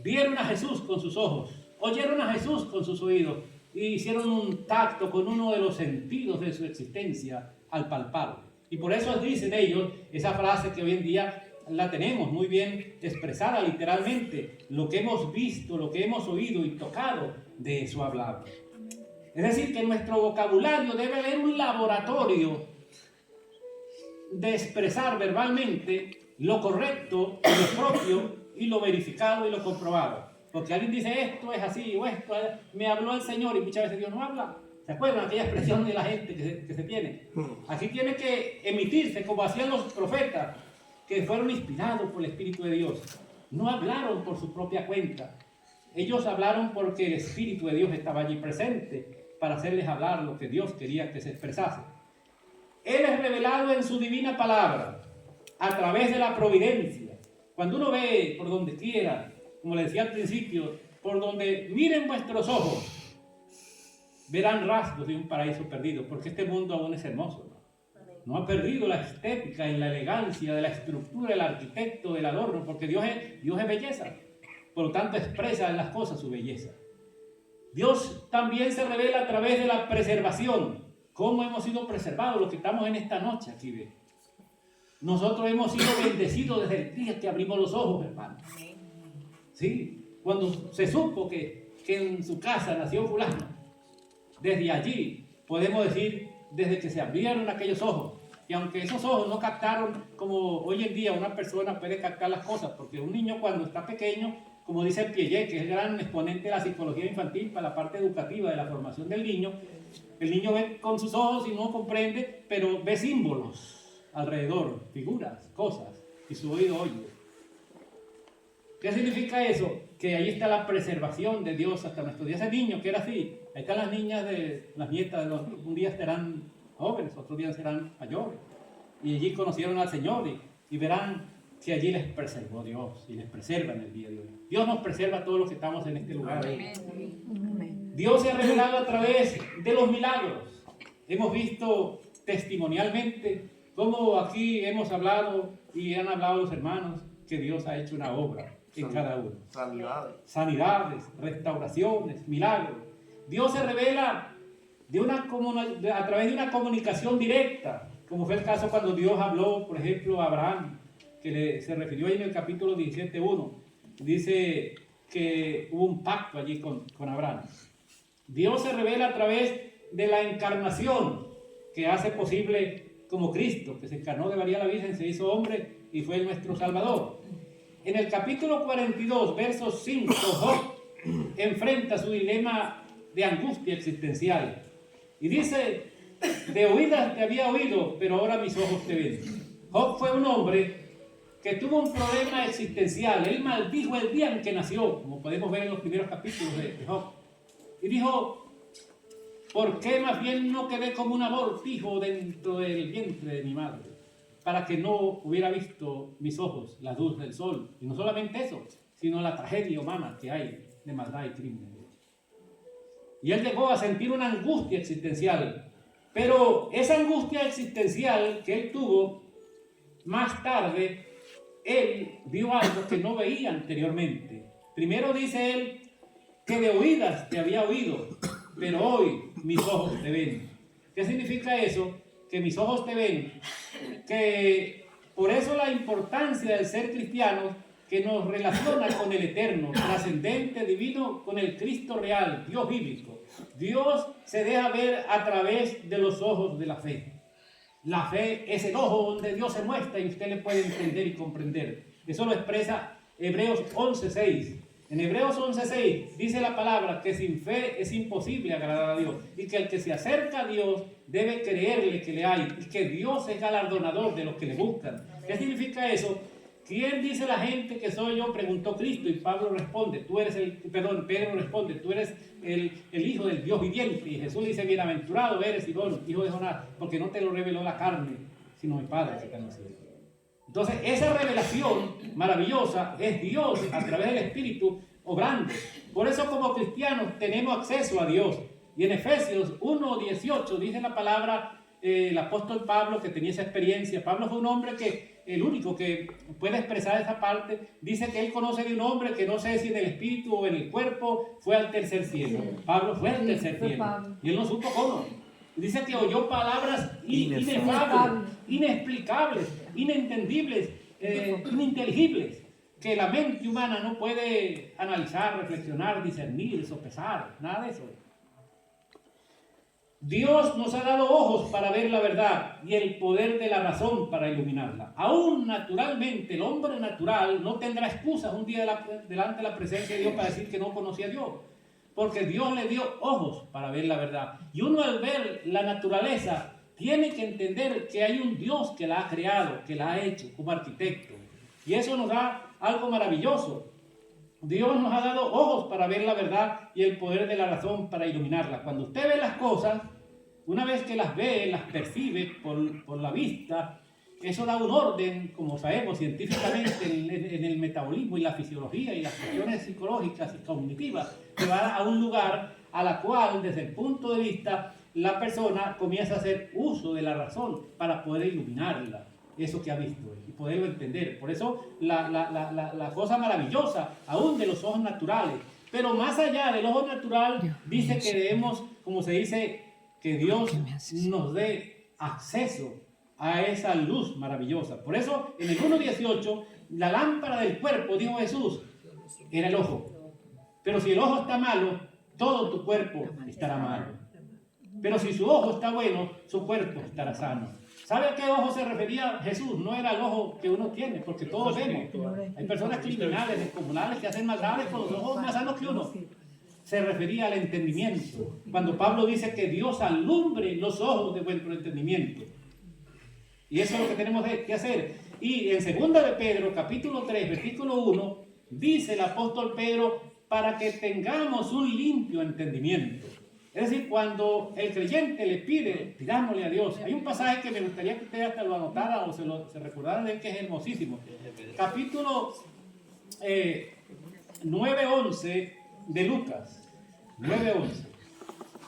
S1: vieron a Jesús con sus ojos, oyeron a Jesús con sus oídos y hicieron un tacto con uno de los sentidos de su existencia al palparlo. Y por eso dicen ellos esa frase que hoy en día la tenemos muy bien expresada literalmente: lo que hemos visto, lo que hemos oído y tocado, de eso hablamos. Es decir, que nuestro vocabulario debe haber un laboratorio de expresar verbalmente lo correcto, lo propio y lo verificado y lo comprobado. Porque alguien dice esto es así o esto me habló el Señor, y muchas veces Dios no habla. ¿Se acuerdan aquella expresión de la gente que se tiene? Así tiene que emitirse como hacían los profetas que fueron inspirados por el Espíritu de Dios. No hablaron por su propia cuenta. Ellos hablaron porque el Espíritu de Dios estaba allí presente para hacerles hablar lo que Dios quería que se expresase. Él es revelado en su divina palabra, a través de la providencia. Cuando uno ve por donde quiera, como le decía al principio, por donde miren vuestros ojos, verán rasgos de un paraíso perdido, porque este mundo aún es hermoso, ¿no? No ha perdido la estética y la elegancia de la estructura del arquitecto, del adorno, porque Dios es belleza. Por lo tanto, expresa en las cosas su belleza. Dios también se revela a través de la preservación. ¿Cómo hemos sido preservados los que estamos en esta noche aquí? ¿Ve? Nosotros hemos sido bendecidos desde el día que abrimos los ojos, hermano. Sí, cuando se supo que en su casa nació fulano, desde allí podemos decir, desde que se abrieron aquellos ojos, y aunque esos ojos no captaron como hoy en día una persona puede captar las cosas, porque un niño cuando está pequeño, como dice Piaget, que es el gran exponente de la psicología infantil para la parte educativa de la formación del niño, el niño ve con sus ojos y no comprende, pero ve símbolos alrededor, figuras, cosas, y su oído oye. ¿Qué significa eso? Que ahí está la preservación de Dios hasta nuestros días. Ese niño que era así, ahí están las niñas las nietas, un día serán jóvenes, otros días serán mayores. Y allí conocieron al Señor y verán que allí les preservó Dios y les preserva en el día de hoy. Dios nos preserva a todos los que estamos en este lugar. Amén. Dios se ha revelado a través de los milagros. Hemos visto testimonialmente cómo aquí hemos hablado y han hablado los hermanos que Dios ha hecho una obra en cada uno. Sanidades, restauraciones, milagros. Dios se revela a través de una comunicación directa, como fue el caso cuando Dios habló, por ejemplo, a Abraham, que se refirió ahí en el capítulo 17:1. Dice que hubo un pacto allí con Abraham. Dios se revela a través de la encarnación que hace posible como Cristo, que se encarnó de María la Virgen, se hizo hombre y fue nuestro Salvador. En el capítulo 42, versos 5, Job enfrenta su dilema de angustia existencial. Y dice, de oídas te había oído, pero ahora mis ojos te ven. Job fue un hombre que tuvo un problema existencial. Él maldijo el día en que nació, como podemos ver en los primeros capítulos de Job. Y dijo, ¿por qué más bien no quedé como un abortijo dentro del vientre de mi madre? Para que no hubiera visto mis ojos la luz del sol. Y no solamente eso, sino la tragedia humana que hay de maldad y crimen. Y él llegó a sentir una angustia existencial. Pero esa angustia existencial que él tuvo, más tarde, él vio algo que no veía anteriormente. Primero dice él que de oídas te había oído, pero hoy mis ojos te ven. ¿Qué significa eso? Que mis ojos te ven. Que por eso la importancia del ser cristiano, que nos relaciona con el eterno, trascendente, divino, con el Cristo real, Dios bíblico. Dios se deja ver a través de los ojos de la fe. La fe es el ojo donde Dios se muestra y usted le puede entender y comprender. Eso lo expresa Hebreos 11:6. En Hebreos 11:6 dice la palabra que sin fe es imposible agradar a Dios y que el que se acerca a Dios debe creerle que le hay y que Dios es galardonador de los que le buscan. ¿Qué significa eso? ¿Quién dice la gente que soy yo? Preguntó Cristo y Pedro responde, tú eres el hijo del Dios viviente. Y Jesús le dice, bienaventurado eres, Simón, hijo de Jonás, porque no te lo reveló la carne, sino mi Padre que está en los cielos. Entonces, esa revelación maravillosa es Dios a través del Espíritu obrando. Por eso como cristianos tenemos acceso a Dios. Y en Efesios 1:18 dice la palabra, el apóstol Pablo, que tenía esa experiencia. Pablo fue un hombre que, el único que puede expresar esa parte, dice que él conoce de un hombre que no sé si en el espíritu o en el cuerpo fue al tercer cielo. Pablo fue al tercer cielo. Y él no supo cómo. Dice que oyó palabras inefables, inexplicables, inentendibles, ininteligibles, que la mente humana no puede analizar, reflexionar, discernir, sopesar, nada de eso. Dios nos ha dado ojos para ver la verdad y el poder de la razón para iluminarla. Aún naturalmente, el hombre natural no tendrá excusas un día delante de la presencia de Dios para decir que no conocía a Dios. Porque Dios le dio ojos para ver la verdad. Y uno al ver la naturaleza tiene que entender que hay un Dios que la ha creado, que la ha hecho como arquitecto. Y eso nos da algo maravilloso. Dios nos ha dado ojos para ver la verdad y el poder de la razón para iluminarla. Cuando usted ve las cosas, una vez que las ve, las percibe por la vista, eso da un orden, como sabemos científicamente, en el metabolismo y la fisiología y las cuestiones psicológicas y cognitivas, que va a un lugar a la cual, desde el punto de vista, la persona comienza a hacer uso de la razón para poder iluminarla, eso que ha visto, y poderlo entender. Por eso, la cosa maravillosa, aún de los ojos naturales, pero más allá del ojo natural, dice que debemos, como se dice, que Dios nos dé acceso a esa luz maravillosa. Por eso, en el 1:18, la lámpara del cuerpo, dijo Jesús, era el ojo. Pero si el ojo está malo, todo tu cuerpo estará malo. Pero si su ojo está bueno, su cuerpo estará sano. ¿Sabe a qué ojo se refería Jesús? No era el ojo que uno tiene, porque todos vemos. Hay personas criminales, descomunales, que hacen maldades con los ojos más sanos que uno. Se refería al entendimiento. Cuando Pablo dice que Dios alumbre los ojos de vuestro entendimiento. Y eso es lo que tenemos que hacer. Y en 2 de Pedro, capítulo 3, versículo 1, dice el apóstol Pedro, para que tengamos un limpio entendimiento. Es decir, cuando el creyente le pide, pidámosle a Dios. Hay un pasaje que me gustaría que usted hasta lo anotara o se recordara de él, que es hermosísimo. Capítulo 9:11 de Lucas. 9:11.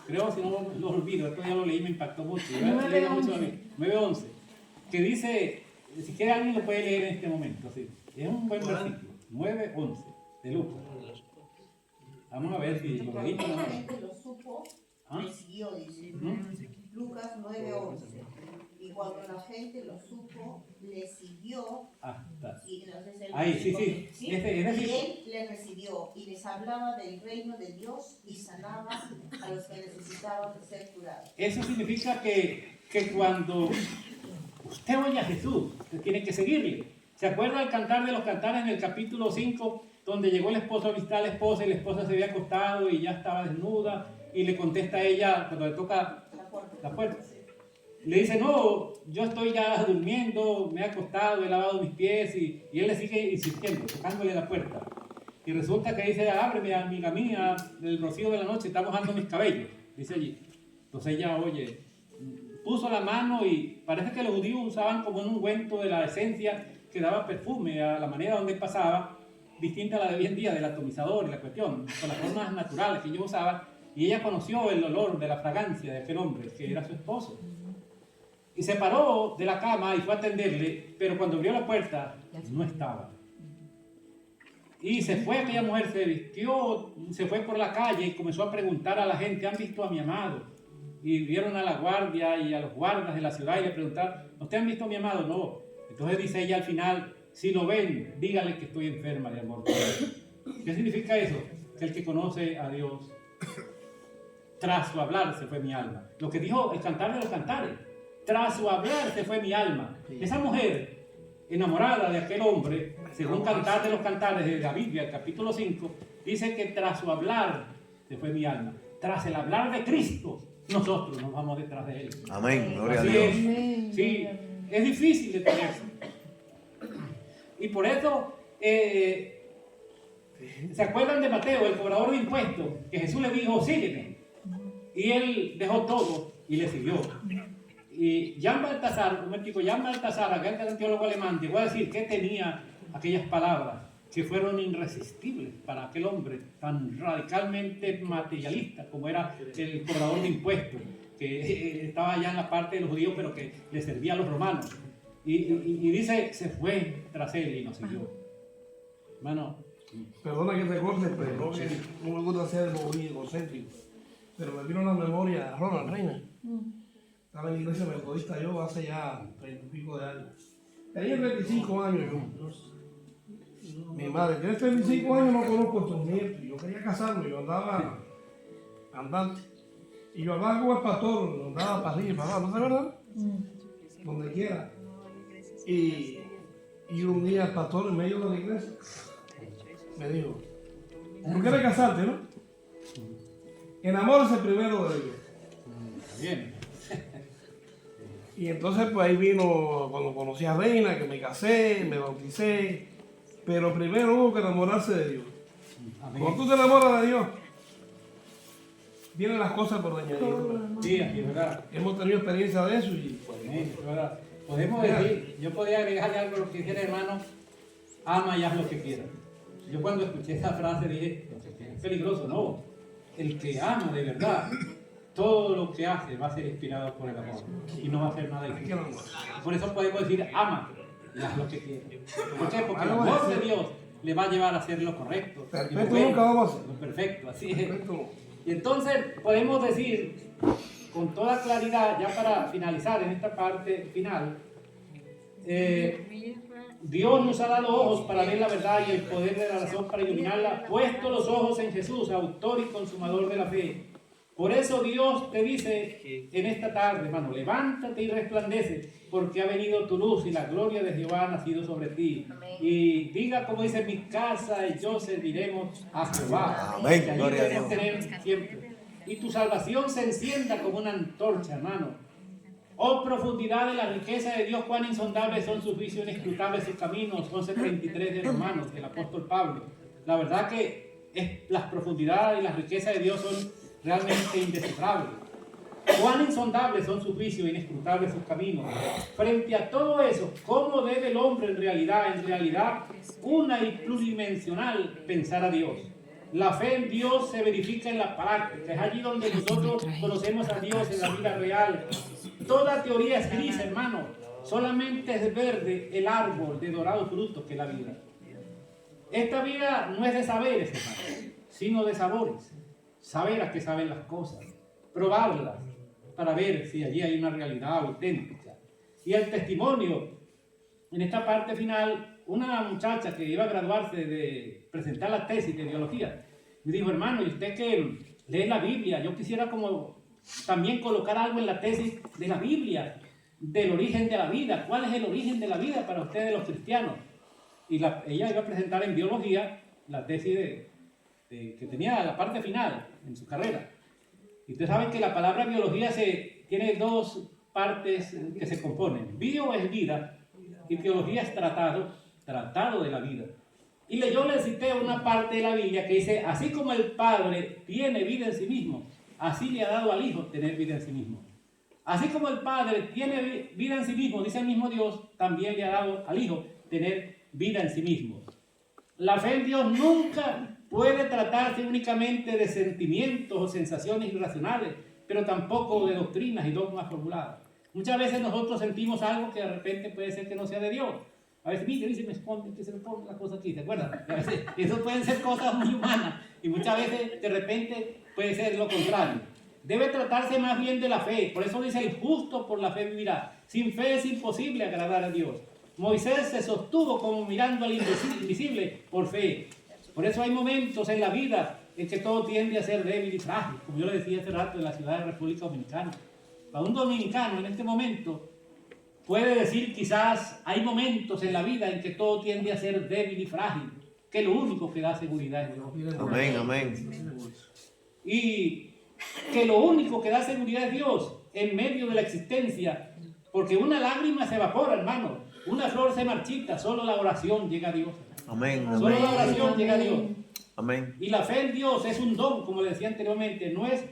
S1: Creo, si no lo olvido, esto ya lo leí, me impactó mucho. 9:11. Que dice, si quiere alguien lo puede leer en este momento. ¿Sí? Es un buen versículo. 9:11 de Lucas. Vamos a ver si lo leímos.
S2: Lo supo, le siguió, dice. Lucas 9:11. Y cuando la gente lo supo, le siguió. Y entonces él
S1: Ahí, sí.
S2: y él les recibió y les hablaba del reino de Dios y sanaba a los que necesitaban ser curados.
S1: Eso significa que cuando usted oye a Jesús, usted tiene que seguirle. ¿Se acuerda del Cantar de los Cantares en el capítulo 5, donde llegó el esposo a visitar a la esposa y la esposa se había acostado y ya estaba desnuda y le contesta a ella cuando le toca la puerta? Le dice, no, yo estoy ya durmiendo, me he acostado, he lavado mis pies y él le sigue insistiendo, tocándole la puerta. Y resulta que dice, ábreme, amiga mía, del rocío de la noche, está mojando mis cabellos, dice allí. Entonces ella, oye, puso la mano y parece que los judíos usaban como un ungüento de la esencia que daba perfume a la manera donde pasaba, distinta a la de hoy en día, del atomizador y la cuestión, con las formas naturales que ellos usaban, y ella conoció el olor de la fragancia de aquel hombre, que era su esposo. Y se paró de la cama y fue a atenderle, pero cuando abrió la puerta, no estaba. Y se fue, aquella mujer se vistió, se fue por la calle y comenzó a preguntar a la gente, ¿han visto a mi amado? Y vieron a la guardia y a los guardas de la ciudad y le preguntaron, ¿usted han visto a mi amado? No. Entonces dice ella al final, si lo ven, dígale que estoy enferma de amor. ¿Qué significa eso? Que el que conoce a Dios, tras su hablar se fue mi alma. Lo que dijo el Cantar de los Cantares. Tras su hablar se fue mi alma. Esa mujer, enamorada de aquel hombre, según Cantar de los Cantares de la Biblia, el capítulo 5, dice que tras su hablar se fue mi alma. Tras el hablar de Cristo, nosotros nos vamos detrás de él.
S3: Amén, gloria a
S1: Así
S3: Dios.
S1: es. Sí, es difícil detenerse. Y por eso, ¿se acuerdan de Mateo, el cobrador de impuestos? Que Jesús le dijo, sígueme. Y él dejó todo y le siguió. Y Jean Baltasar, aquel teólogo alemán, llegó a decir que tenía aquellas palabras que fueron irresistibles para aquel hombre tan radicalmente materialista como era el cobrador de impuestos, que estaba allá en la parte de los judíos, pero que le servía a los romanos. Y dice, se fue tras él y nos siguió. Hermano,
S4: Perdona que te corte, pero no me gusta ser muy egocéntrico. Pero me vino a la memoria Ronald Reina. Estaba en la iglesia metodista yo hace ya 30 y pico de años. Tenía 35 años yo. Mi madre, tiene 35 años, no conozco estos nietos. Yo quería casarme, yo andaba andante. Y yo hablaba con el pastor, andaba para arriba y para abajo, ¿no es verdad? Donde quiera. Y un día el pastor en medio de la iglesia me dijo, ¿tú quieres casarte, no? Enamórese primero de Dios.
S1: bien.
S4: Y entonces pues ahí vino cuando conocí a Reina, que me casé, me bauticé, pero primero hubo que enamorarse de Dios.
S1: Amén.
S4: Cuando tú te enamoras de Dios, vienen las cosas por añadidura.
S1: Sí, aquí, ¿verdad?
S4: Hemos tenido experiencia de eso y pues,
S1: Amén, ¿verdad? Podemos decir, yo podría agregarle algo a lo que dijera, hermano, ama y haz lo que quieras. Yo cuando escuché esa frase dije, es peligroso, no. El que ama de verdad, todo lo que hace va a ser inspirado por el amor y no va a hacer nada difícil. Por eso podemos decir, ama y haz lo que quieras. ¿Por qué? Porque el amor de Dios le va a llevar a hacer lo correcto.
S4: perfecto nunca vamos a hacer.
S1: Lo perfecto, así es.
S4: Perfecto.
S1: Y entonces podemos decir con toda claridad, ya para finalizar en esta parte final, Dios nos ha dado ojos para ver la verdad y el poder de la razón para iluminarla, puesto los ojos en Jesús, autor y consumador de la fe. Por eso Dios te dice en esta tarde, hermano, levántate y resplandece, porque ha venido tu luz y la gloria de Jehová ha nacido sobre ti. Y diga como dice, mi casa y yo serviremos a Jehová.
S3: Amén.
S1: Que allí
S3: Gloria a
S1: debemos
S3: Dios.
S1: tener siempre. Y tu salvación se encienda como una antorcha, hermano. Oh profundidad de la riqueza de Dios, cuán insondables son sus juicios, inescrutables sus caminos. 11:33 de Romanos, del apóstol Pablo. La verdad que las profundidades y las riquezas de Dios son realmente indescifrables. Cuán insondables son sus juicios, inescrutables sus caminos. Frente a todo eso, ¿cómo debe el hombre en realidad, una y pluridimensional, pensar a Dios? La fe en Dios se verifica en la práctica. Es allí donde nosotros conocemos a Dios en la vida real. Toda teoría es gris, hermano. Solamente es verde el árbol de dorados frutos que es la vida. Esta vida no es de saberes, hermano, sino de sabores. Saber a qué saben las cosas. Probarlas para ver si allí hay una realidad auténtica. Y el testimonio, en esta parte final, una muchacha que iba a graduarse de presentar la tesis de biología, me dijo, hermano, y usted que lee la Biblia, yo quisiera como también colocar algo en la tesis de la Biblia, del origen de la vida. ¿Cuál es el origen de la vida para ustedes los cristianos? Y ella iba a presentar en biología la tesis que tenía la parte final en su carrera. Y ustedes saben que la palabra biología tiene dos partes que se componen. Bio es vida y biología es tratado de la vida. Y yo le cité una parte de la Biblia que dice, así como el Padre tiene vida en sí mismo, así le ha dado al Hijo tener vida en sí mismo. Así como el Padre tiene vida en sí mismo, dice el mismo Dios, también le ha dado al Hijo tener vida en sí mismo. La fe en Dios nunca puede tratarse únicamente de sentimientos o sensaciones irracionales, pero tampoco de doctrinas y dogmas formuladas. Muchas veces nosotros sentimos algo que de repente puede ser que no sea de Dios. A veces, mire, dice, me esconde, que se me pone la cosa aquí, ¿se acuerdan? A veces, eso pueden ser cosas muy humanas y muchas veces de repente puede ser lo contrario. Debe tratarse más bien de la fe. Por eso dice, el justo por la fe vivirá. Sin fe es imposible agradar a Dios. Moisés se sostuvo como mirando al invisible por fe. Por eso hay momentos en la vida en que todo tiende a ser débil y frágil, como yo le decía hace rato en la ciudad de República Dominicana. Para un dominicano en este momento puede decir quizás hay momentos en la vida en que todo tiende a ser débil y frágil, que lo único que da seguridad es Dios.
S3: Amén, amén.
S1: Y que lo único que da seguridad es Dios en medio de la existencia, porque una lágrima se evapora, hermano, una flor se marchita, solo la oración llega a Dios.
S3: Amén,
S1: Solo
S3: amén.
S1: la oración llega a Dios.
S3: Amén.
S1: Y la fe en Dios es un don, como le decía anteriormente, no es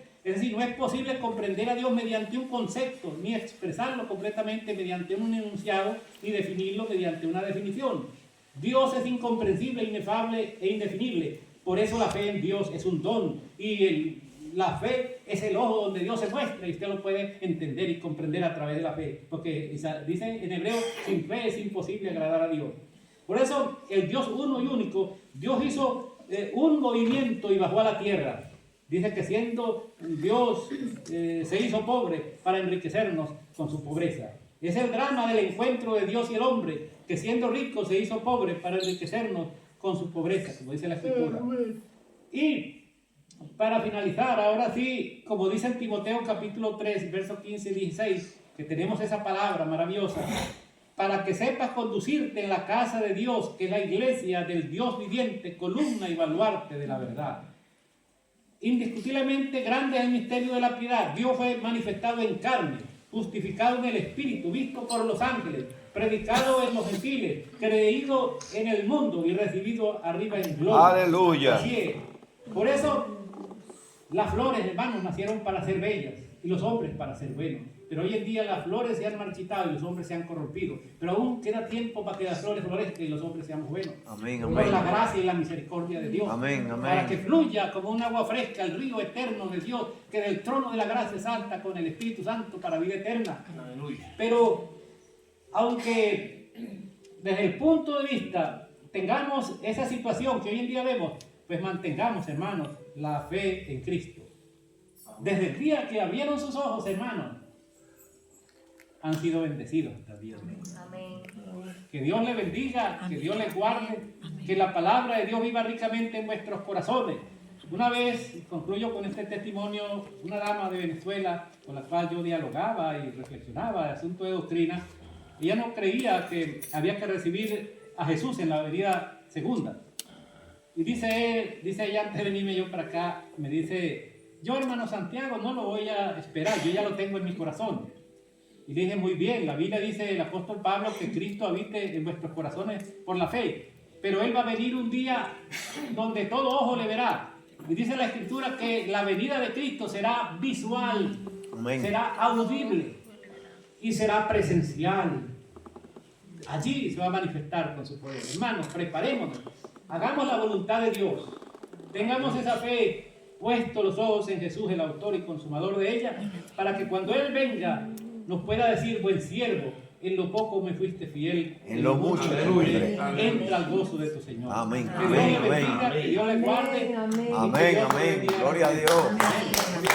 S1: posible comprender a Dios mediante un concepto, ni expresarlo completamente mediante un enunciado, ni definirlo mediante una definición. Dios es incomprensible, inefable e indefinible. Por eso la fe en Dios es un don. Y la fe es el ojo donde Dios se muestra y usted lo puede entender y comprender a través de la fe. Porque dice en hebreo, sin fe es imposible agradar a Dios. Por eso el Dios uno y único, Dios hizo un movimiento y bajó a la tierra. Dice que siendo Dios se hizo pobre para enriquecernos con su pobreza. Es el drama del encuentro de Dios y el hombre, que siendo rico se hizo pobre para enriquecernos con su pobreza, como dice la Escritura. Y para finalizar, ahora sí, como dice en Timoteo capítulo 3, versos 15 y 16, que tenemos esa palabra maravillosa, para que sepas conducirte en la casa de Dios, que es la iglesia del Dios viviente, columna y baluarte de la verdad. Indiscutiblemente grande es el misterio de la piedad. Dios fue manifestado en carne, justificado en el Espíritu, visto por los ángeles, predicado en los gentiles, creído en el mundo y recibido arriba en gloria.
S3: Aleluya.
S1: Así es. Por eso las flores, hermanos, nacieron para ser bellas y los hombres para ser buenos. Pero hoy en día las flores se han marchitado y los hombres se han corrompido. Pero aún queda tiempo para que las flores florezcan y los hombres seamos buenos.
S3: Amén,
S1: Por
S3: amén.
S1: la gracia y la misericordia de Dios.
S3: Amén, amén.
S1: Para que fluya como un agua fresca el río eterno de Dios, que del trono de la gracia salta con el Espíritu Santo para vida eterna.
S4: Aleluya.
S1: Pero aunque desde el punto de vista tengamos esa situación que hoy en día vemos, pues mantengamos, hermanos, la fe en Cristo. Desde el día que abrieron sus ojos, hermanos, han sido bendecidos hasta el día de hoy.
S5: Amén.
S1: Que Dios les bendiga, que Dios les guarde, que la palabra de Dios viva ricamente en vuestros corazones. Una vez, y concluyo con este testimonio, una dama de Venezuela con la cual yo dialogaba y reflexionaba de asunto de doctrina, ella no creía que había que recibir a Jesús en la avenida Segunda. Y dice ella, antes de venirme yo para acá, me dice, yo hermano Santiago no lo voy a esperar, yo ya lo tengo en mi corazón. Y dije, muy bien, la Biblia dice el apóstol Pablo que Cristo habite en vuestros corazones por la fe. Pero Él va a venir un día donde todo ojo le verá. Y dice la Escritura que la venida de Cristo será visual,
S3: Amén.
S1: será audible y será presencial. Allí se va a manifestar con su poder. Hermanos, preparémonos, hagamos la voluntad de Dios. Tengamos esa fe, puesto los ojos en Jesús, el autor y consumador de ella, para que cuando Él venga nos pueda decir, buen siervo, en lo poco me fuiste fiel,
S3: En lo mucho te pondré.
S1: entra al gozo de tu Señor.
S3: Amén,
S1: Que Dios le
S3: amén,
S1: bendiga,
S3: amén.
S1: que Dios le guarde.
S5: Amén.
S3: Amén, amén. Gloria a Dios.
S1: Amén.